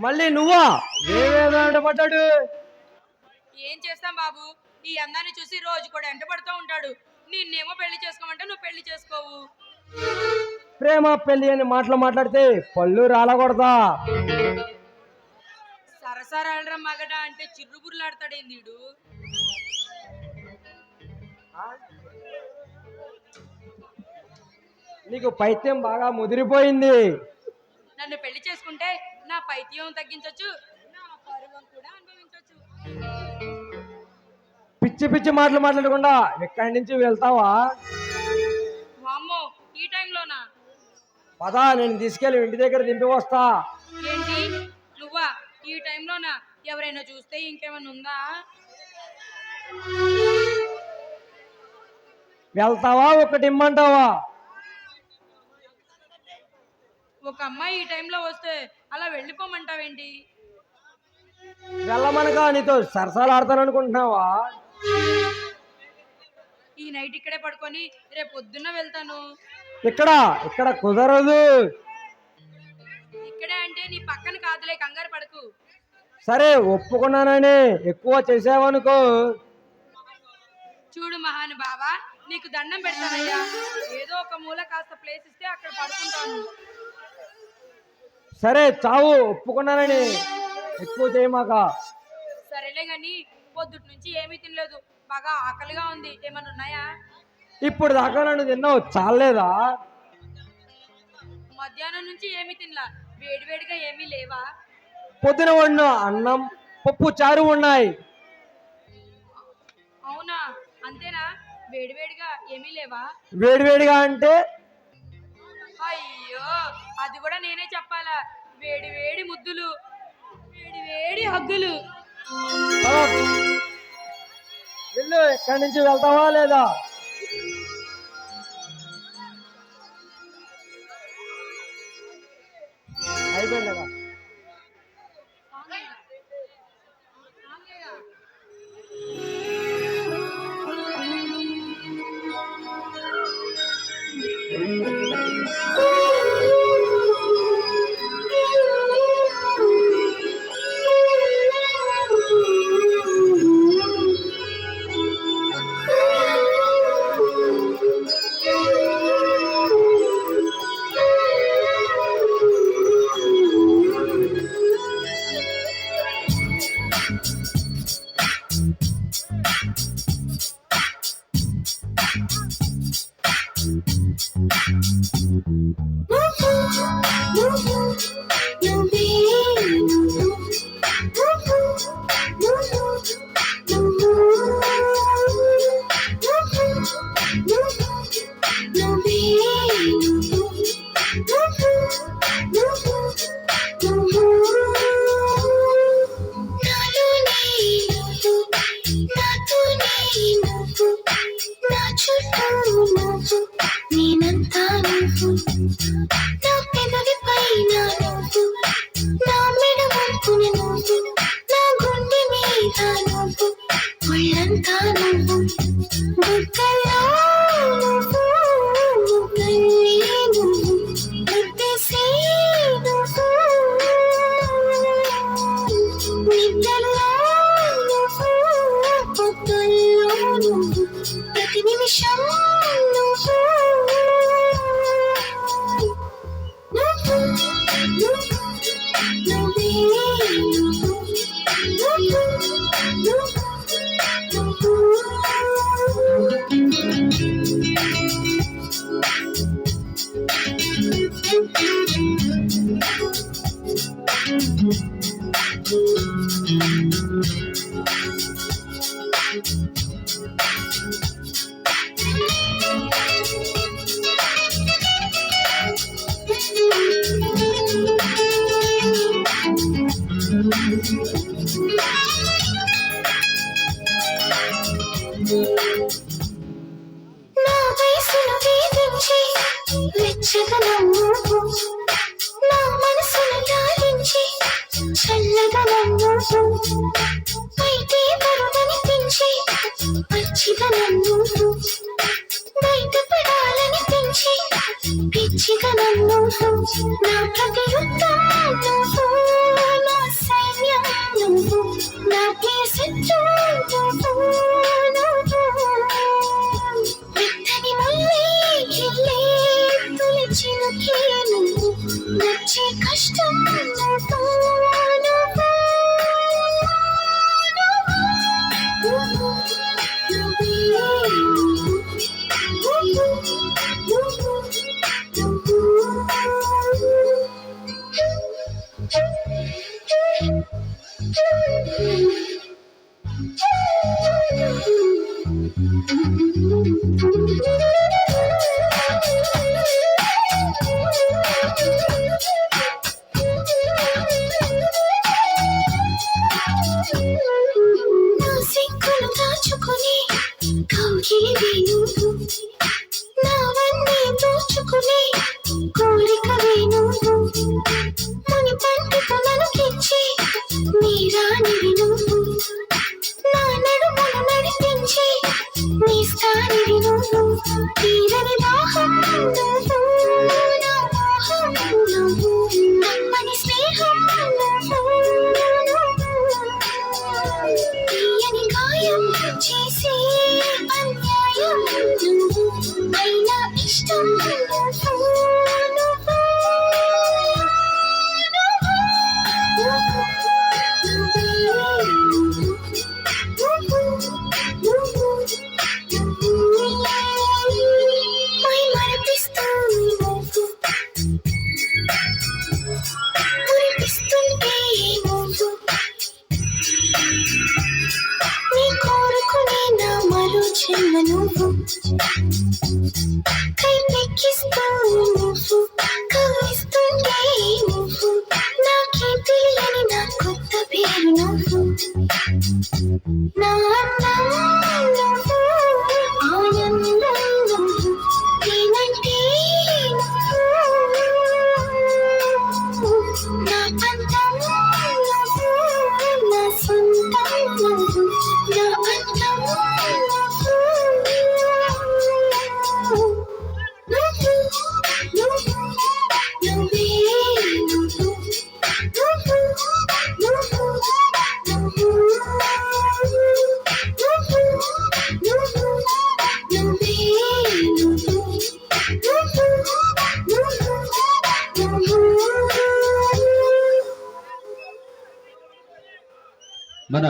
మళ్ళీ నువ్వా? ఏమేదో పడ్డాడు. ఏం చేస్తాం బాబు, ఈ అందాన్ని చూసి రోజు కూడా ఎంట పడుతూ ఉంటాడు. నిన్నేమో పెళ్లి చేసుకోమంటే నువ్వు పెళ్లి చేసుకోవు. ప్రేమ పెళ్లి అని మాట్లాడితే పళ్ళు రాలకూడదా? సరసరాలరా మగడ అంటే చిర్రుబుర్లాడతాడేంది వీడు. నీకు పైత్యం బాగా ముదిరిపోయింది. నన్ను పెళ్లి చేసుకుంటే నా పైత్యం తగ్గించొచ్చు, నా పరువం కూడా అనుభవించొచ్చు. పిచ్చి పిచ్చి మాట్లాడకుండా ఎక్కడి నుంచి వెళ్తావా? వామ్మో, ఈ టైంలోనా? పదా, నేను తీసుకెళ్ళి ఇంటి దగ్గర దింపి వస్తా. ఏంటి నువ్వా? ఈ టైంలోనా? ఎవరైనా చూస్తే ఇంకేమైనా ఉందా? వెళ్తావా ఒకటి ఇమ్మంటావా? ఒక అమ్మాయి ఈ టైంలో వస్తే అలా వెళ్ళిపోమంటావేంటి? వెళ్ళమనగా నీతో సరసాలు ఆడతాననుకుంటున్నావా? ఈ నైట్ ఇక్కడే పడుకొని రేపు పొద్దున్న వెళ్తాను. ఇక్కడ కుదరదు. ఇక్కడే అంటే నీ పక్కన కాదులే, కంగారు పడకు. సరే ఒప్పుకున్నానని ఎక్కువ చేసావనుకో. చూడు మహానుభావా, నీకు దండం పెడతానయ్యా. ఏదో ఒక మూల కాస్త ప్లేస్ ఇస్తే అక్కడ పడుకుంటాను. సరే చావు, ఒప్పుకున్నానని ఎక్కువ చేయమాక. సరేలే గాని పొద్దుటి నుంచి ఏమీ తినలేదు, బాగా ఆకలిగా ఉంది. ఏమన్నా ఉన్నాయా? ఇప్పుడు దాకా నన్ను తిన్నావు, చాలేదా? మధ్యాహ్నం నుంచి ఏమీ తినలా, వేడివేడిగా ఏమీ లేవా? పొద్దున వండిన అన్నం పప్పు చారు ఉన్నాయి. అవునా, అంతేనా? వేడివేడిగా ఏమీ లేవా? వేడివేడిగా అంటే? అయ్యో, అది కూడా నేనే చెప్పాలా? వేడి వేడి ముద్దులు, వేడి వేడి హగ్గులు. వెళ్ళు, ఎక్కడి నుంచి వెళ్తావా లేదా? అయిపోయింది కదా. పిచ్చిగా నన్ను నా ప్రతి యుద్ధం నా సిగ్గులు దాచుకుని కౌగిలివి నువ్వు, నావన్నీ దోచుకుని కోరికవి నువ్వు, ముని పంటకు నలుకిచ్చి నీ రాణివి నువ్వు, నా నడుమును నడిపించి నీ స్థానివి నువ్వు, తీరని దాహం నువ్వు, నా మోహం నువ్వు, నమ్మని స్నేహం నువ్వు, తీయని గాయం చేసే అన్యాయం నువ్వు, అయినా ఇష్టం నువ్వు, నువ్వు, మై మరపిస్తూ నువ్వు, మురిపిస్తుంటే నువ్వు, నీ కోరుకునే నా మరో జన్మ నువ్వు, కైపెక్కిస్తూ నువ్వు, కవ్విస్తుంటే నువ్వు, నాకే తెలియని నా కొత్త పేరు నువ్వు, నా అందం నువ్వు, ఆనందం నువ్వు, నేనంటే నువ్వు, నా పంతం నువ్వు, నా సొంతం నువ్వు, నా అందం నువ్వు, నువ్వు, నువ్వు, నువ్వే నువ్వు, నువ్వు, నువ్వు, నువ్వు, నువ్వు, నువ్వు, నువ్వే నువ్వు, నువ్వు, నువ్వు. మన